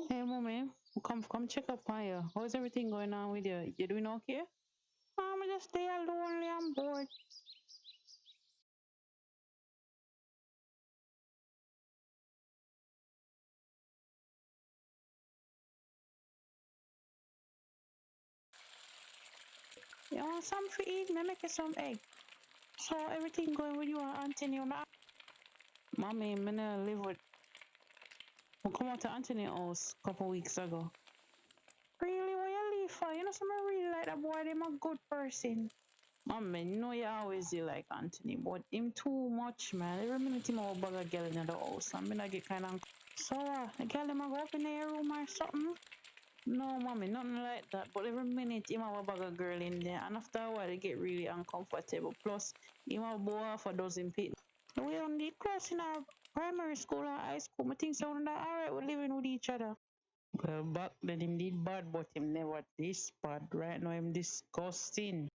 Hey, mommy, come check up on you. How's everything going on with you? You doing okay? I'm just stay alone. I'm bored. You want some to eat? Me make you some egg. So everything going with you and Anthony? Mommy, me not live with. We come out to Anthony house a couple weeks ago. Really, why you leave for? You know, some really like that boy. Him a good person. Mommy, know you always do like Anthony, but him too much, man. Every minute him out bag a girl in the house. I mean, I get kind of. So, the girl him a go up in their room or something? No, mommy, nothing like that. But every minute, him have a bag of girl in there, and after a while, it get really uncomfortable. Plus, him have bow off a dozen people. We only close in our primary school and high school. I think so that alright, we're living with each other. Well, back then him did bad, but him never this bad. Right now, him disgusting.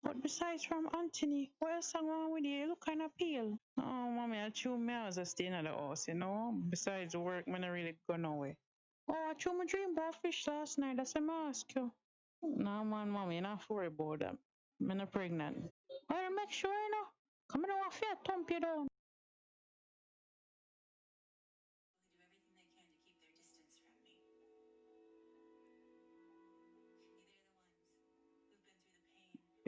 But besides from Anthony, what else going on with you? You look kind of pale. Oh, mommy, I chew me as I stay in the house, you know. Besides work, man, I really go nowhere. Oh, I chew my dream about fish last night. That's why I ask you. No, man, mommy, not worry about that. I'm not pregnant. I'll make sure, you know. Come on, I feel thump you down.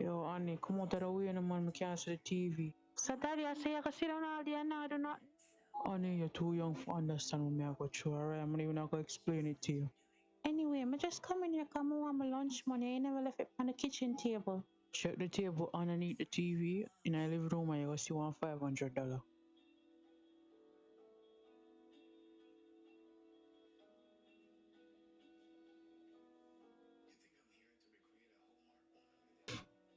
Yo, Annie, come out of the way, no, man. I can't see the TV. So, daddy, I say I can sit down all day and not do nothing. Honey, you're too young to understand what me I go through, alright? I'm not even gonna explain it to you. Anyway, I just come in here come I want my lunch money. I never left it on the kitchen table. Check the table underneath the TV in my living room and you will see $500.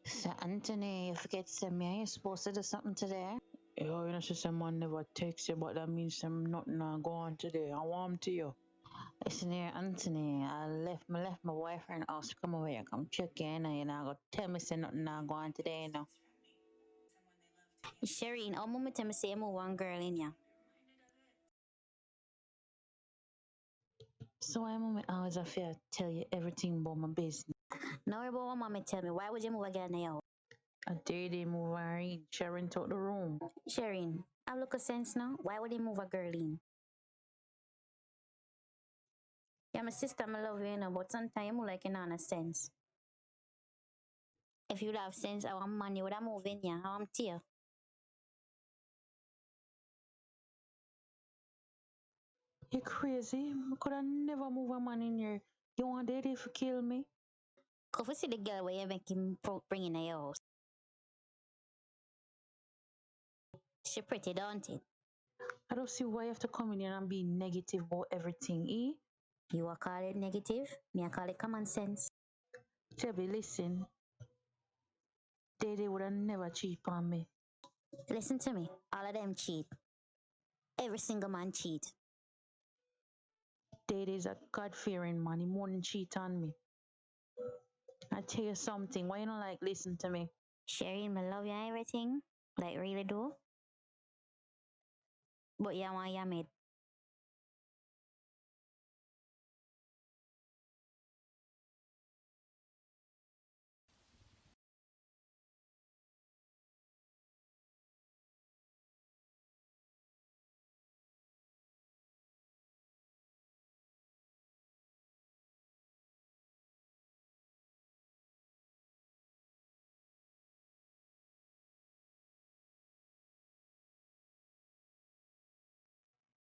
So Anthony, you forget to send me. Are you supposed to do something today? Yo, you know, sister man never text you, but that means I'm not go on today. I want to you. Listen here, Anthony. I left my boyfriend house to come over here, come check in, and you know, go tell me say nothing not go on today, you know. Shireen, ang moment time say mo one girl in ya. So I'm always afraid to tell you everything about my business. Now about what mommy tell me, why would you move again now? A day they move her in, Sharon took the room. Shireen, I look a sense now. Why would he move a girl in? Yeah, my sister, I love you, you know, but sometimes you move like you know, sense. If you have sense, I want money, would I move in ya? I want tear. You crazy? I could have never move a man in here. You want daddy to kill me? Cause we see the girl where you make him bring in your house. She pretty, don't it? I don't see why you have to come in here and be negative about everything, eh? You are call it negative, me I call it common sense. Chubby, listen. Daddy would have never cheat on me. Listen to me, all of them cheat. Every single man cheat. Daddy's a God-fearing man. He wouldn't cheat on me. I tell you something. Why you don't like listen to me? Sharing my love you and everything, like really do. But yeah, want ya made.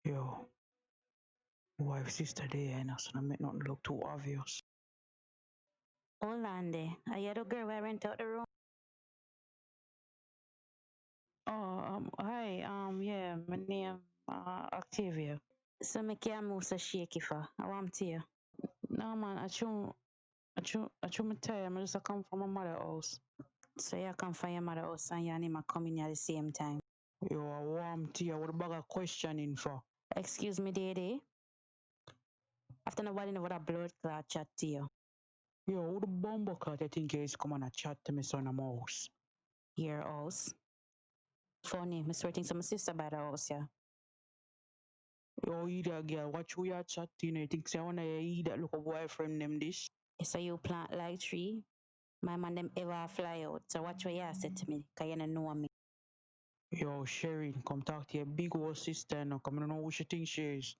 Yo, wife, sister there, and so I make nothing look too obvious. Hold on there. Are you the girl where I rent out the room? Oh, hi, yeah, my name, Octavia. So me can't move so shaky for. I want to you. No, man, I chew my time. I just come from my mother house. So you come from your mother house and your name are coming at the same time. Yo, a warm tea, what a bag of questioning for? Excuse me, Daddy. After a while, you know what a blood clot chat to you. Yo, who the bumbo clot you think is coming and chat to me son of mouse? Your house. Funny, me sweating to my sister by the house, yeah. Yo, idiot girl, watch who you chatting. You think say one of your idiot look a boyfriend them this? So you plant like tree? My man them ever fly out. So watch what you said to me, cause you don't know me. Yo, Sherry, come talk to your big old sister now. Come on, know who she think she is.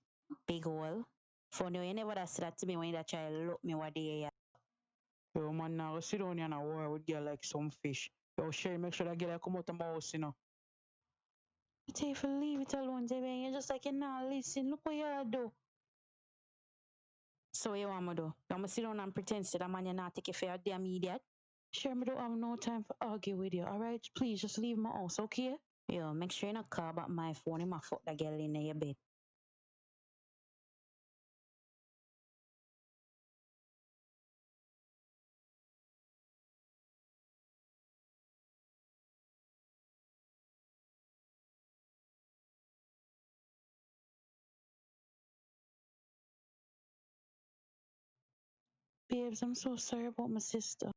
Big hole. Funny, you never said that to me when you try to look me what day, yeah. Yo, man, now go sit down here and war with girl like some fish. Yo, Sherry, make sure that girl come out of my house, you know. You tell you to leave it alone, Jimmy. You're just like, you not listen. Look what you do. So what you want me to do? You want me to sit down and pretend to that man you not take it for a damn idiot? Sherry, I don't have no time for argue with you, alright? Please, just leave my house, okay? Yo, make sure you not call back my phone. You might fuck that girl in your bed. Babes, I'm so sorry about my sister.